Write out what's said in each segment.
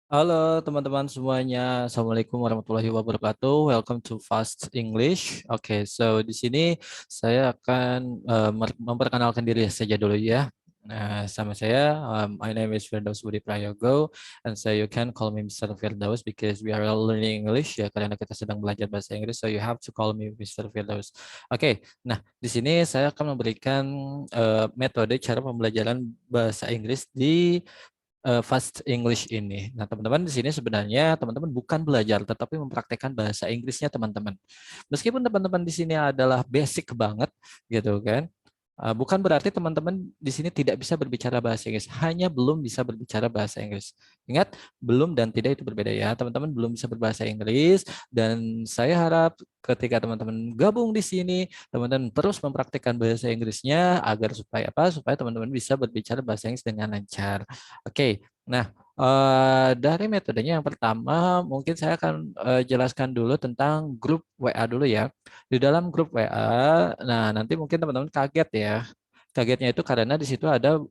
Halo teman-teman semuanya, Assalamualaikum warahmatullahi wabarakatuh. Welcome to Fast English. Oke, so di sini saya akan memperkenalkan diri saja dulu ya. Nah, sama saya, my name is Firdaus Budi Prayogo, and so you can call me Mr. Firdaus because we are all learning English ya, karena kita sedang belajar bahasa Inggris, so you have to call me Mr. Firdaus. Oke, nah di sini saya akan memberikan metode cara pembelajaran bahasa Inggris di Fast English ini. Nah, teman-teman di sini sebenarnya teman-teman bukan belajar tetapi mempraktekkan bahasa Inggrisnya teman-teman. Meskipun teman-teman di sini adalah basic banget gitu kan. Bukan berarti teman-teman di sini tidak bisa berbicara bahasa Inggris, hanya belum bisa berbicara bahasa Inggris. Ingat, belum dan tidak itu berbeda ya. Teman-teman belum bisa berbahasa Inggris dan saya harap ketika teman-teman gabung di sini, teman-teman terus mempraktikkan bahasa Inggrisnya agar supaya apa? Supaya teman-teman bisa berbicara bahasa Inggris dengan lancar. Oke, nah dari metodenya yang pertama mungkin saya akan jelaskan dulu tentang grup WA dulu ya. Di dalam grup WA, nah nanti mungkin teman-teman kaget ya. Kagetnya itu karena di situ ada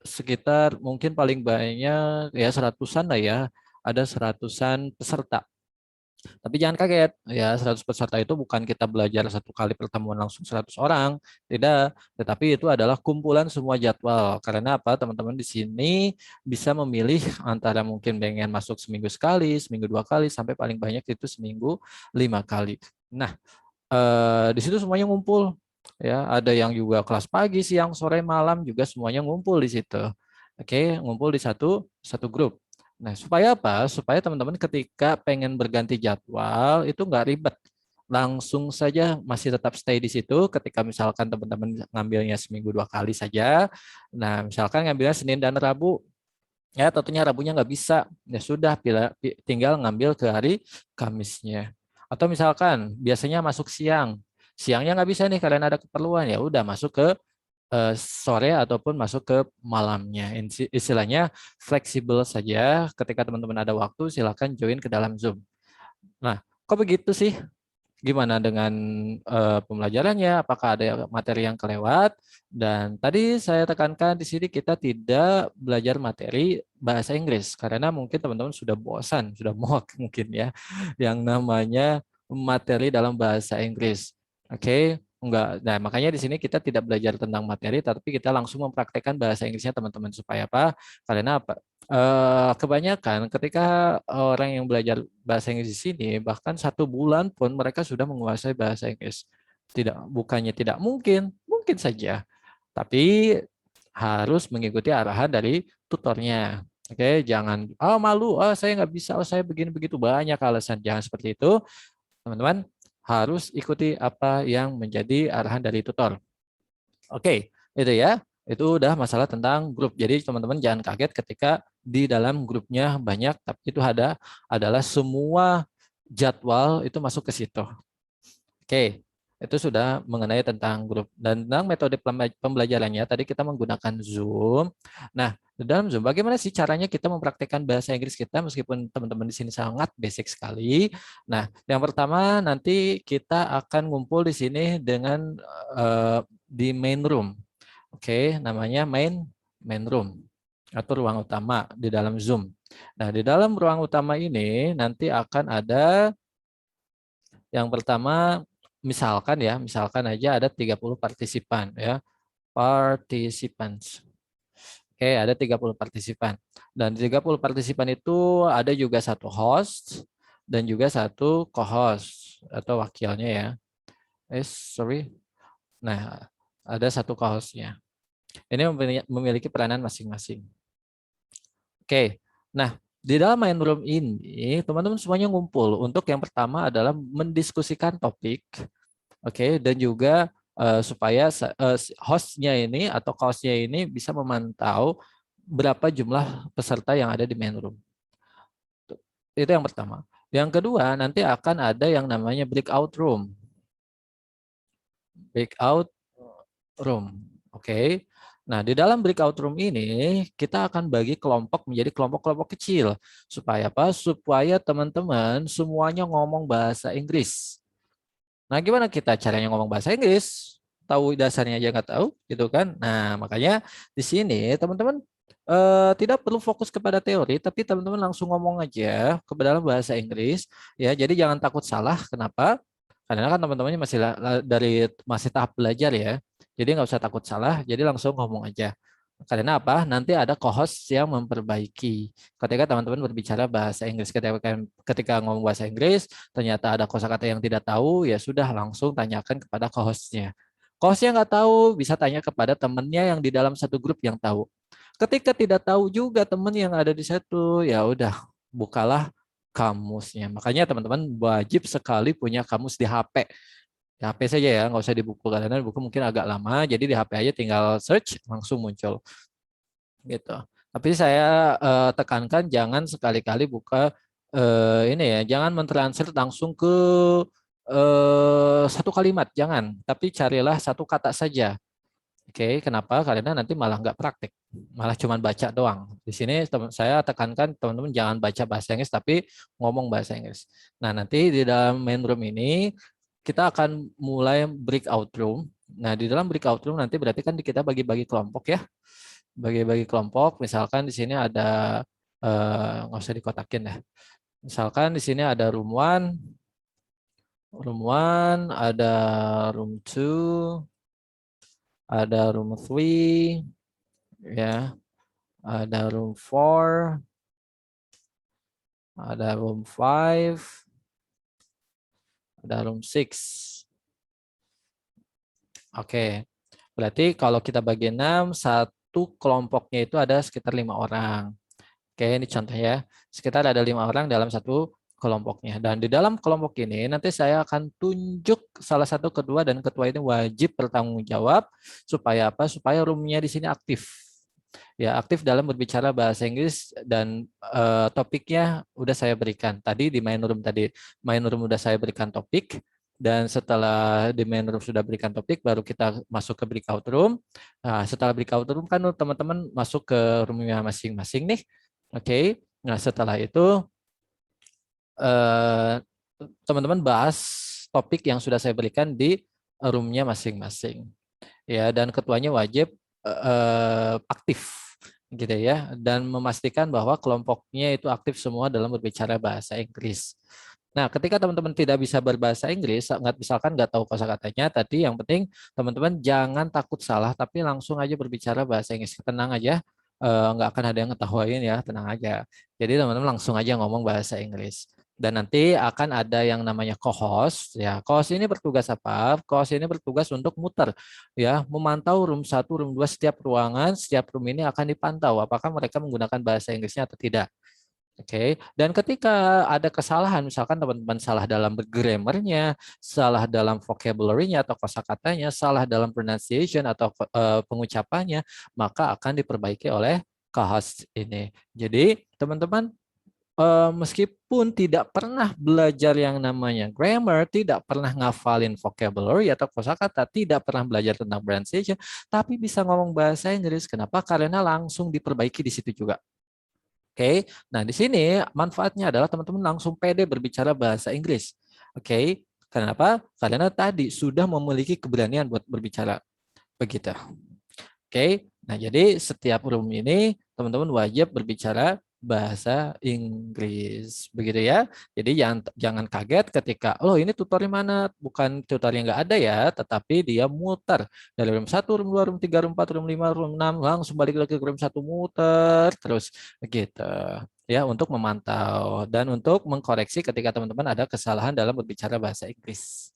sekitar mungkin paling banyak ya seratusan lah ya. Ada seratusan peserta. Tapi jangan kaget, ya 100 peserta itu bukan kita belajar satu kali pertemuan langsung 100 orang, tidak. Tetapi itu adalah kumpulan semua jadwal. Karena apa? Teman-teman di sini bisa memilih antara mungkin pengen masuk seminggu sekali, seminggu 2 kali, sampai paling banyak itu seminggu 5 kali. Nah, di situ semuanya ngumpul. Ya, ada yang juga kelas pagi, siang, sore, malam juga semuanya ngumpul di situ. Oke, ngumpul di satu satu grup. Nah, supaya apa? Supaya teman-teman ketika pengen berganti jadwal itu nggak ribet. Langsung saja masih tetap stay di situ ketika misalkan teman-teman ngambilnya seminggu 2 kali saja. Nah, misalkan ngambilnya Senin dan Rabu, ya tentunya Rabunya nggak bisa. Ya sudah, tinggal ngambil ke hari Kamisnya. Atau misalkan biasanya masuk siang. Siangnya nggak bisa nih karena ada keperluan, ya udah masuk ke sore ataupun masuk ke malamnya. Istilahnya fleksibel saja. Ketika teman-teman ada waktu, silakan join ke dalam Zoom. Nah, kok begitu sih? Gimana dengan pembelajarannya? Apakah ada materi yang kelewat? Dan tadi saya tekankan di sini kita tidak belajar materi bahasa Inggris karena mungkin teman-teman sudah bosan, sudah muak mungkin ya yang namanya materi dalam bahasa Inggris. Oke, enggak. Nah, makanya di sini kita tidak belajar tentang materi tapi kita langsung mempraktekkan bahasa Inggrisnya teman-teman supaya apa? Karena apa? Kebanyakan ketika orang yang belajar bahasa Inggris di sini bahkan 1 bulan pun mereka sudah menguasai bahasa Inggris. Bukannya tidak mungkin, mungkin saja, tapi harus mengikuti arahan dari tutornya. Oke, jangan malu, saya nggak bisa, saya begini begitu banyak alasan. Jangan seperti itu, teman-teman harus ikuti apa yang menjadi arahan dari tutor. Oke, itu ya. Itu udah masalah tentang grup. Jadi teman-teman jangan kaget ketika di dalam grupnya banyak, tapi itu adalah semua jadwal itu masuk ke situ. Oke, itu sudah mengenai tentang grup. Dan tentang metode pembelajarannya, tadi kita menggunakan Zoom. Nah, di dalam Zoom, bagaimana sih caranya kita mempraktekkan bahasa Inggris kita meskipun teman-teman di sini sangat basic sekali. Nah, yang pertama nanti kita akan ngumpul di sini dengan di main room. Oke, namanya main room atau ruang utama di dalam Zoom. Nah, di dalam ruang utama ini nanti akan ada yang pertama, misalkan aja ada 30 partisipan ya. Participants. Oke, ada 30 partisipan. Dan 30 partisipan itu ada juga satu host dan juga satu co-host atau wakilnya ya. Sorry. Nah, ada satu co-hostnya. Ini memiliki peranan masing-masing. Oke, nah di dalam main room ini teman-teman semuanya ngumpul untuk yang pertama adalah mendiskusikan topik, oke, dan juga supaya hostnya ini atau hostnya ini bisa memantau berapa jumlah peserta yang ada di main room. Itu yang pertama. Yang kedua nanti akan ada yang namanya breakout room. Breakout room, oke. Nah, di dalam breakout room ini kita akan bagi kelompok menjadi kelompok-kelompok kecil supaya apa? Supaya teman-teman semuanya ngomong bahasa Inggris. Nah, gimana kita caranya ngomong bahasa Inggris? Tahu dasarnya aja nggak tahu, gitu kan? Nah, makanya di sini teman-teman tidak perlu fokus kepada teori, tapi teman-teman langsung ngomong aja ke dalam bahasa Inggris, ya. Jadi jangan takut salah. Kenapa? Karena kan teman-temannya masih tahap belajar ya. Jadi nggak usah takut salah. Jadi langsung ngomong aja. Karena apa? Nanti ada co-host yang memperbaiki. Ketika teman-teman berbicara bahasa Inggris, ketika ngomong bahasa Inggris, ternyata ada kosakata yang tidak tahu, ya sudah langsung tanyakan kepada co-hostnya. Co-hostnya nggak tahu, bisa tanya kepada temannya yang di dalam satu grup yang tahu. Ketika tidak tahu juga teman yang ada di situ, ya udah bukalah kamusnya. Makanya teman-teman wajib sekali punya kamus di HP. Di HP saja ya, nggak usah di buku karena di buku mungkin agak lama. Jadi di HP aja tinggal search langsung muncul gitu. Tapi saya tekankan jangan sekali-kali buka ini ya, jangan mentranslate langsung ke satu kalimat, jangan. Tapi carilah satu kata saja. Oke, kenapa? Karena nanti malah nggak praktik, malah cuma baca doang. Di sini saya tekankan teman-teman jangan baca bahasa Inggris, tapi ngomong bahasa Inggris. Nah, nanti di dalam main room ini kita akan mulai breakout room. Nah, di dalam breakout room nanti berarti kan kita bagi-bagi kelompok ya, bagi-bagi kelompok. Misalkan di sini ada nggak usah dikotakin ya. Misalkan di sini ada room one, ada room two, ada room three, ya. Ada room 4, ada room 5, ada room 6. Oke, berarti kalau kita bagi 6, satu kelompoknya itu ada sekitar 5 orang. Oke, ini contohnya. Sekitar ada 5 orang dalam satu kelompoknya. Dan di dalam kelompok ini nanti saya akan tunjuk salah satu ketua, dan ketua ini wajib bertanggung jawab supaya apa? Supaya roomnya di sini aktif. Ya, aktif dalam berbicara bahasa Inggris, dan topiknya udah saya berikan tadi di main room tadi. Main room udah saya berikan topik, dan setelah di main room sudah berikan topik, baru kita masuk ke breakout room. Nah, setelah breakout room kan teman-teman masuk ke roomnya masing-masing nih. Oke. Nah, setelah itu eh, teman-teman bahas topik yang sudah saya berikan di roomnya masing-masing. Ya, dan ketuanya wajib aktif gitu ya, dan memastikan bahwa kelompoknya itu aktif semua dalam berbicara bahasa Inggris. Nah, ketika teman-teman tidak bisa berbahasa Inggris, misalkan nggak tahu kosakatanya, tadi yang penting teman-teman jangan takut salah, tapi langsung aja berbicara bahasa Inggris. Tenang aja, nggak akan ada yang ngetawain ya, tenang aja. Jadi teman-teman langsung aja ngomong bahasa Inggris. Dan nanti akan ada yang namanya co-host. Ya, co-host ini bertugas apa? Co-host ini bertugas untuk muter, ya, memantau room 1, room 2, setiap ruangan, setiap room ini akan dipantau apakah mereka menggunakan bahasa Inggrisnya atau tidak. Oke, dan ketika ada kesalahan, misalkan teman-teman salah dalam grammarnya, salah dalam vocabulary-nya atau kosakatanya, salah dalam pronunciation atau pengucapannya, maka akan diperbaiki oleh co-host ini. Jadi, teman-teman meskipun tidak pernah belajar yang namanya grammar, tidak pernah ngafalin vocabulary atau kosakata, tidak pernah belajar tentang pronunciation, tapi bisa ngomong bahasa Inggris. Kenapa? Karena langsung diperbaiki di situ juga. Oke, nah di sini manfaatnya adalah teman-teman langsung pede berbicara bahasa Inggris. Oke, kenapa? Karena tadi sudah memiliki keberanian buat berbicara. Begitu. Oke, nah jadi setiap room ini teman-teman wajib berbicara bahasa Inggris, begitu ya. Jadi jangan kaget ketika, oh ini tutorial mana? Bukan tutorial yang nggak ada ya, tetapi dia muter dari room 1, room 2, room 3, room 4, room 5, room 6, langsung balik lagi ke room 1, muter terus begitu. Ya, untuk memantau dan untuk mengkoreksi ketika teman-teman ada kesalahan dalam berbicara bahasa Inggris.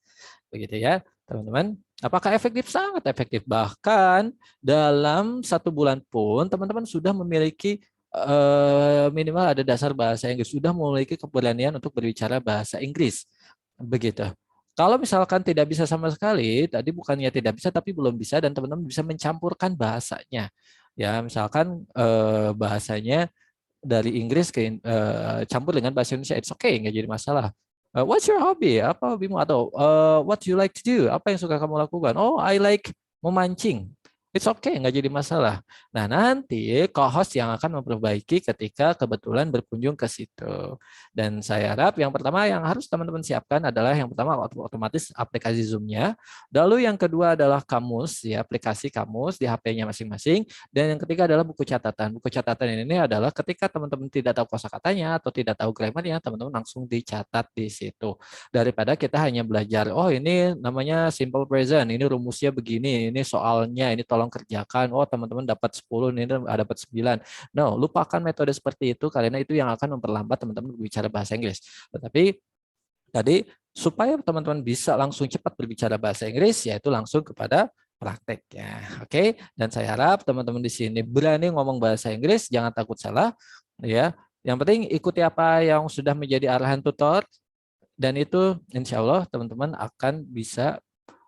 Begitu ya, teman-teman. Apakah efektif? Sangat efektif. Bahkan dalam 1 bulan pun teman-teman sudah memiliki minimal ada dasar bahasa Inggris, sudah memiliki keberanian untuk berbicara bahasa Inggris. Begitu. Kalau misalkan tidak bisa sama sekali, tadi bukannya tidak bisa, tapi belum bisa, dan teman-teman bisa mencampurkan bahasanya. Ya, misalkan bahasanya dari Inggris ke campur dengan bahasa Indonesia, it's okay, nggak jadi masalah. What's your hobby? Apa hobimu? Atau what you like to do? Apa yang suka kamu lakukan? Oh, I like memancing. It's okay, nggak jadi masalah. Nah, nanti co-host yang akan memperbaiki ketika kebetulan berkunjung ke situ. Dan saya harap yang pertama yang harus teman-teman siapkan adalah yang pertama otomatis aplikasi Zoom-nya. Lalu yang kedua adalah kamus, ya aplikasi kamus di HP-nya masing-masing. Dan yang ketiga adalah buku catatan. Buku catatan ini adalah ketika teman-teman tidak tahu kosakatanya atau tidak tahu grammarnya, teman-teman langsung dicatat di situ. Daripada kita hanya belajar, oh ini namanya simple present, ini rumusnya begini, ini soalnya, ini tolong kerjakan. Oh, teman-teman dapat 10, ini dapat 9. No, lupakan metode seperti itu karena itu yang akan memperlambat teman-teman berbicara bahasa Inggris. Tetapi tadi supaya teman-teman bisa langsung cepat berbicara bahasa Inggris, yaitu langsung kepada prakteknya. Oke, dan saya harap teman-teman di sini berani ngomong bahasa Inggris, jangan takut salah, ya. Yang penting ikuti apa yang sudah menjadi arahan tutor, dan itu insya Allah teman-teman akan bisa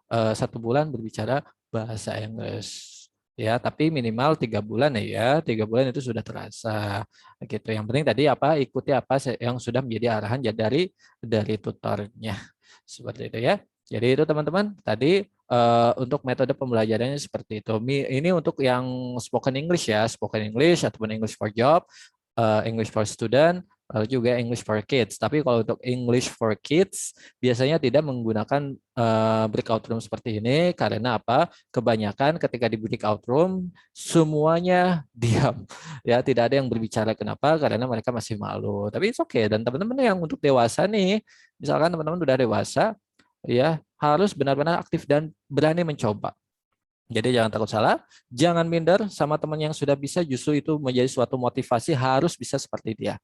1 bulan berbicara bahasa Inggris. Ya, tapi minimal 3 bulan ya. 3 bulan itu sudah terasa. Gitu. Yang penting tadi apa? Ikuti apa yang sudah menjadi arahan dari tutornya. Seperti itu ya. Jadi itu teman-teman. Tadi untuk metode pembelajarannya seperti itu. Ini untuk yang spoken English ya, spoken English ataupun English for job, English for student, lalu juga English for kids. Tapi kalau untuk English for kids biasanya tidak menggunakan breakout room seperti ini karena apa? Kebanyakan ketika di breakout room semuanya diam, ya tidak ada yang berbicara. Kenapa? Karena mereka masih malu. Tapi it's okay. Dan teman-teman yang untuk dewasa nih, misalkan teman-teman sudah dewasa, ya harus benar-benar aktif dan berani mencoba. Jadi jangan takut salah, jangan minder sama teman yang sudah bisa, justru itu menjadi suatu motivasi harus bisa seperti dia.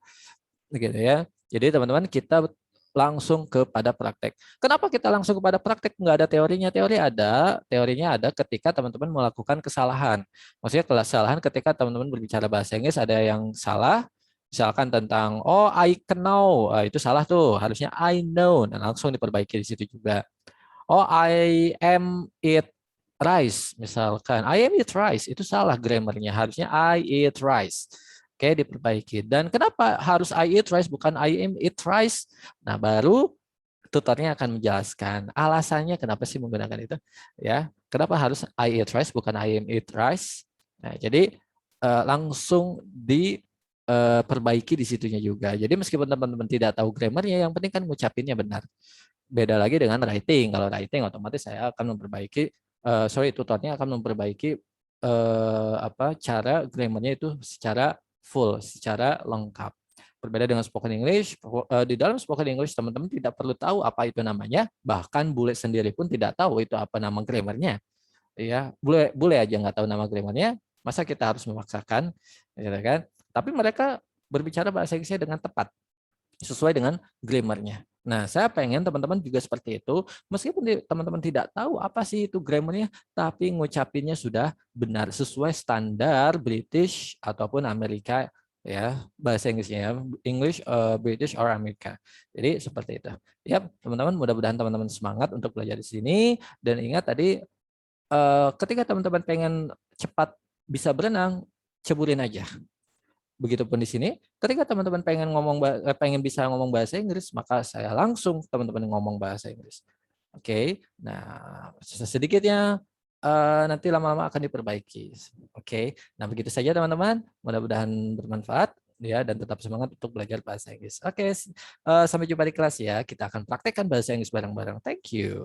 Gitu ya. Jadi teman-teman kita langsung kepada praktek. Kenapa kita langsung kepada praktek? Nggak ada teorinya. Teorinya ada ketika teman-teman melakukan kesalahan. Maksudnya kesalahan ketika teman-teman berbicara bahasa Inggris ada yang salah, misalkan tentang oh I can know, itu salah tuh, harusnya I know, dan langsung diperbaiki di situ juga. Oh I am eat rice, misalkan I am eat rice, itu salah grammarnya, harusnya I eat rice. Oke, diperbaiki. Dan kenapa harus I eat rice bukan I am eat rice? Nah, baru tutornya akan menjelaskan alasannya kenapa sih menggunakan itu, ya. Kenapa harus I eat rice bukan I am eat rice? Nah, jadi langsung diperbaiki di situnya juga. Jadi meskipun teman-teman tidak tahu grammarnya, yang penting kan ngucapinnya benar. Beda lagi dengan writing. Kalau writing otomatis saya akan memperbaiki, tutornya akan memperbaiki cara grammarnya itu secara full, secara lengkap. Berbeda dengan spoken English, di dalam spoken English teman-teman tidak perlu tahu apa itu namanya, bahkan bule sendiri pun tidak tahu itu apa nama grammarnya. Ya, bule aja nggak tahu nama grammarnya, masa kita harus memaksakan, gitu kan? Tapi mereka berbicara bahasa Inggrisnya dengan tepat, sesuai dengan grammarnya. Nah, saya pengen teman-teman juga seperti itu, meskipun teman-teman tidak tahu apa sih itu grammarnya, tapi ngucapinnya sudah benar sesuai standar British ataupun Amerika, ya, bahasa Inggrisnya ya, English, British or Amerika. Jadi seperti itu. Ya, teman-teman, mudah-mudahan teman-teman semangat untuk belajar di sini, dan ingat tadi ketika teman-teman pengen cepat bisa berenang, ceburin aja. Begitupun di sini, ketika teman-teman pengen bisa ngomong bahasa Inggris, maka saya langsung teman-teman ngomong bahasa Inggris. Oke, nah sedikitnya nanti lama-lama akan diperbaiki. Oke, nah begitu saja teman-teman. Mudah-mudahan bermanfaat ya dan tetap semangat untuk belajar bahasa Inggris. Oke, sampai jumpa di kelas ya. Kita akan praktekkan bahasa Inggris bareng-bareng. Thank you.